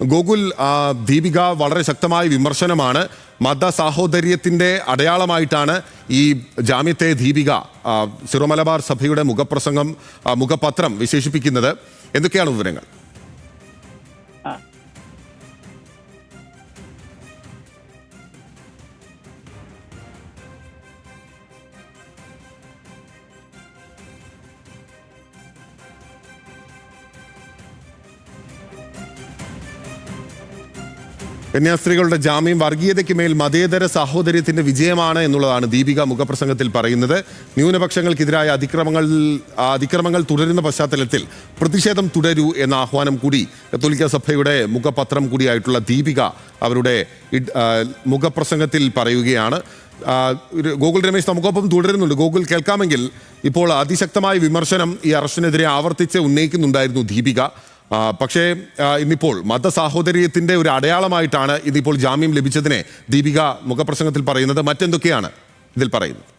ഗോകുൽ, ദീപിക വളരെ ശക്തമായ വിമർശനമാണ്. മത സാഹോദര്യത്തിന്റെ അടയാളമായിട്ടാണ് ഈ ജാമ്യത്തെ ദീപിക സിറോ മലബാർ സഭയുടെ മുഖപത്രം വിശേഷിപ്പിക്കുന്നത്. എന്തൊക്കെയാണ് വിവരങ്ങൾ? കന്യാസ്ത്രീകളുടെ ജാമ്യം വർഗീയതയ്ക്ക് മേൽ മതേതര സാഹോദര്യത്തിന്റെ വിജയമാണ് എന്നുള്ളതാണ് ദീപിക മുഖപ്രസംഗത്തിൽ പറയുന്നത്. ന്യൂനപക്ഷങ്ങൾക്കെതിരായ അതിക്രമങ്ങൾ തുടരുന്ന പശ്ചാത്തലത്തിൽ പ്രതിഷേധം തുടരൂ എന്ന ആഹ്വാനം കൂടി കത്തോലിക്ക സഭയുടെ മുഖപത്രം കൂടിയായിട്ടുള്ള ദീപിക അവരുടെ മുഖപ്രസംഗത്തിൽ പറയുകയാണ്. ഗോകുൽ രമേശ് നമുക്കൊപ്പം തുടരുന്നുണ്ട്. ഗോകുൽ, കേൾക്കാമെങ്കിൽ ഇപ്പോൾ അതിശക്തമായ വിമർശനം ഈ അറസ്റ്റിനെതിരെ ആവർത്തിച്ച് ഉന്നയിക്കുന്നുണ്ടായിരുന്നു ദീപിക. പക്ഷേ ഇന്നിപ്പോൾ മതസാഹോദര്യത്തിന്റെ ഒരു അടയാളമായിട്ടാണ് ഇന്നിപ്പോൾ ജാമ്യം ലഭിച്ചതിനെ ദീപിക മുഖപ്രസംഗത്തിൽ പറയുന്നത്. മറ്റെന്തൊക്കെയാണ് ഇതിൽ പറയുന്നത്?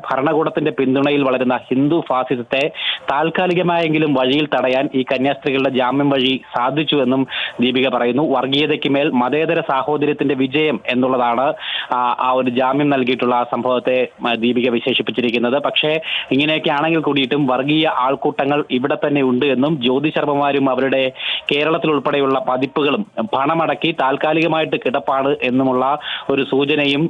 ഭരണകൂടത്തിന്റെ പിന്തുണയിൽ വളരുന്ന ഹിന്ദു ഫാസിസത്തെ താൽക്കാലികമായെങ്കിലും വഴിയിൽ തടയാൻ ഈ കന്യാസ്ത്രീകളുടെ ജാമ്യം വഴി സാധിച്ചുവെന്നും ദീപിക പറയുന്നു. വർഗീയതയ്ക്ക് മേൽ മതേതര സാഹോദര്യത്തിന്റെ വിജയം എന്നുള്ളതാണ് ആ ഒരു ജാമ്യം നൽകിയിട്ടുള്ള ആ സംഭവത്തെ ദീപിക വിശേഷിപ്പിച്ചിരിക്കുന്നത്. പക്ഷേ ഇങ്ങനെയൊക്കെ ആണെങ്കിൽ കൂടിയിട്ടും വർഗീയ ആൾക്കൂട്ടങ്ങൾ ഇവിടെ തന്നെ ഉണ്ട് എന്നും ജ്യോതി ശർമ്മമാരും അവരുടെ കേരളത്തിൽ ഉൾപ്പെടെയുള്ള പതിപ്പുകളും പണമടക്കി താൽക്കാലികമായിട്ട് കിടപ്പാണ് എന്നുമുള്ള ഒരു സൂചനയും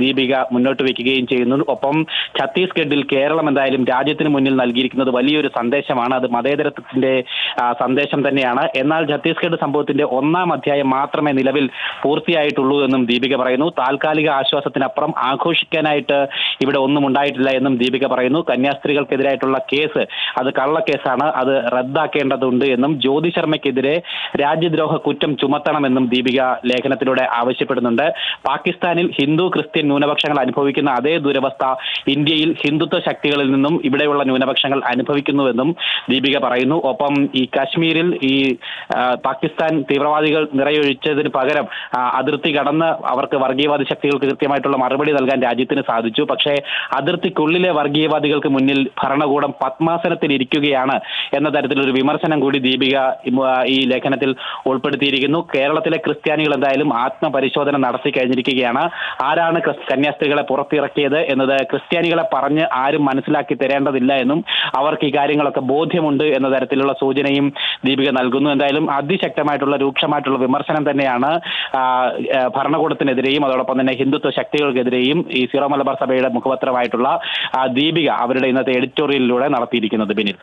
ദീപിക മുന്നോട്ട് വയ്ക്കുകയും ചെയ്യുന്നു. ഒപ്പം ഛത്തീസ്ഗഡിൽ കേരളം എന്തായാലും രാജ്യത്തിന് മുന്നിൽ നൽകിയിരിക്കുന്നത് വലിയൊരു സന്ദേശമാണ്. അത് മതേതരത്വത്തിന്റെ സന്ദേശം തന്നെയാണ്. എന്നാൽ ഛത്തീസ്ഗഡ് സംഭവത്തിന്റെ 1-ാം അധ്യായം മാത്രമേ നിലവിൽ പൂർത്തിയായിട്ടുള്ളൂ എന്നും ദീപിക പറയുന്നു. താൽക്കാലിക ആശ്വാസത്തിനപ്പുറം ആഘോഷിക്കാനായിട്ട് ഇവിടെ ഒന്നും ഉണ്ടായിട്ടില്ല എന്നും ദീപിക പറയുന്നു. കന്യാസ്ത്രീകൾക്കെതിരായിട്ടുള്ള കേസ് അത് കള്ളക്കേസാണ്, അത് റദ്ദാക്കേണ്ടതുണ്ട് എന്നും ജ്യോതി ശർമ്മയ്ക്കെതിരെ രാജ്യദ്രോഹ കുറ്റം ചുമത്തണമെന്നും ദീപിക ലേഖനത്തിലൂടെ ആവശ്യപ്പെടുന്നുണ്ട്. പാകിസ്ഥാനിൽ ഹിന്ദു ക്രിസ്ത്യൻ ന്യൂനപക്ഷങ്ങൾ അനുഭവിക്കുന്ന അതേ ദുരവസ്ഥ ഇന്ത്യയിൽ ഹിന്ദുത്വ ശക്തികളിൽ നിന്നും ഇവിടെയുള്ള ന്യൂനപക്ഷങ്ങൾ അനുഭവിക്കുന്നുവെന്നും ദീപിക പറയുന്നു. ഒപ്പം ഈ കാശ്മീരിൽ ഈ പാകിസ്ഥാൻ തീവ്രവാദികൾ നിറയൊഴിച്ചതിന് പകരം അതിർത്തി കടന്ന് അവർക്ക് വർഗീയവാദി ശക്തികൾക്ക് കൃത്യമായിട്ടുള്ള മറുപടി നൽകാൻ രാജ്യത്തിന് സാധിച്ചു. പക്ഷേ അതിർത്തിക്കുള്ളിലെ വർഗീയവാദികൾക്ക് മുന്നിൽ ഭരണകൂടം പത്മാസനത്തിൽ ഇരിക്കുകയാണ് എന്ന തരത്തിലൊരു വിമർശനം കൂടി ദീപിക ഈ ലേഖനത്തിൽ ഉൾപ്പെടുത്തിയിരിക്കുന്നു. കേരളത്തിലെ ക്രിസ്ത്യാനികൾ എന്തായാലും ആത്മപരിശോധന നടത്തി കഴിഞ്ഞിരിക്കുകയാണ്. ആരാണ് കന്യാസ്ത്രീകളെ പുറത്തിറക്കിയത് എന്നത് ക്രിസ്ത്യാനികളെ പറഞ്ഞ് ആരും മനസ്സിലാക്കി തരേണ്ടതില്ല എന്നും അവർക്ക് ഈ കാര്യങ്ങളൊക്കെ ബോധ്യമുണ്ട് എന്ന തരത്തിലുള്ള സൂചനയും ദീപിക നൽകുന്നു. എന്തായാലും അതിശക്തമായിട്ടുള്ള രൂക്ഷമായിട്ടുള്ള വിമർശനം തന്നെയാണ് ഭരണകൂടത്തിനെതിരെയും അതോടൊപ്പം തന്നെ ഹിന്ദുത്വ ശക്തികൾക്കെതിരെയും ഈ സിറോ മലബാർ സഭയുടെ മുഖപത്രമായിട്ടുള്ള ദീപിക അവരുടെ ഇന്നത്തെ എഡിറ്റോറിയലിലൂടെ നടത്തിയിരിക്കുന്നത്. ബിനിൽ.